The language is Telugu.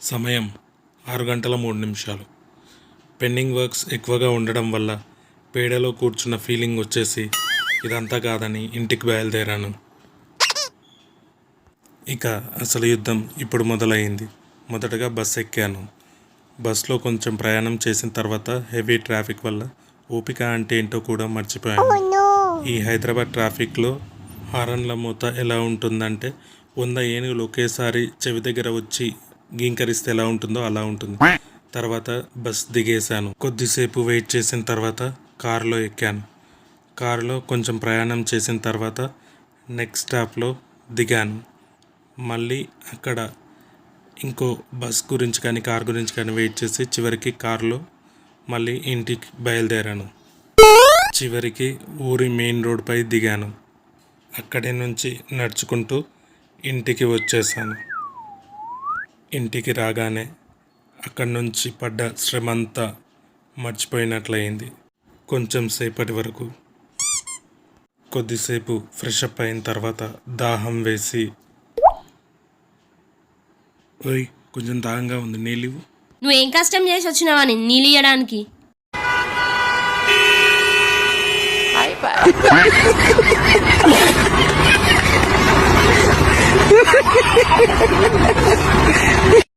సమయం 6:03. పెండింగ్ వర్క్స్ ఎక్కువగా ఉండడం వల్ల పేడలో కూర్చున్న ఫీలింగ్ వచ్చేసి ఇదంతా కాదని ఇంటికి బయలుదేరాను. ఇక అసలు యుద్ధం ఇప్పుడు మొదలైంది. మొదటగా బస్ ఎక్కాను. బస్లో కొంచెం ప్రయాణం చేసిన తర్వాత హెవీ ట్రాఫిక్ వల్ల ఓపిక అంటే ఏంటో కూడా మర్చిపోయాను. ఈ హైదరాబాద్ ట్రాఫిక్లో హారన్ల మూత ఎలా ఉంటుందంటే 100 ఏనుగులు ఒకేసారి చెవి దగ్గర వచ్చి గీంకరిస్తే ఎలా ఉంటుందో అలా ఉంటుంది. తర్వాత బస్ దిగేశాను. కొద్దిసేపు వెయిట్ చేసిన తర్వాత కారులో ఎక్కాను. కారులో కొంచెం ప్రయాణం చేసిన తర్వాత నెక్స్ట్ స్టాప్లో దిగాను. మళ్ళీ అక్కడ ఇంకో బస్ గురించి కానీ కార్ గురించి కానీ వెయిట్ చేసి చివరికి కారులో మళ్ళీ ఇంటికి బయలుదేరాను. చివరికి ఊరి మెయిన్ రోడ్పై దిగాను. అక్కడి నుంచి నడుచుకుంటూ ఇంటికి వచ్చేసాను. ఇంటికి రాగానే అక్కడి నుంచి పడ్డ శ్రమంతా మర్చిపోయినట్లయింది. కొంచెం సేపటి వరకు కొద్దిసేపు ఫ్రెష్ అప్ అయిన తర్వాత దాహం వేసి, ఓయ్ కొంచెం దాహంగా ఉంది, నీళ్ళు. నువ్వేం కష్టం చేసి వచ్చినావని నీళ్ళు ఇయ్యడానికి?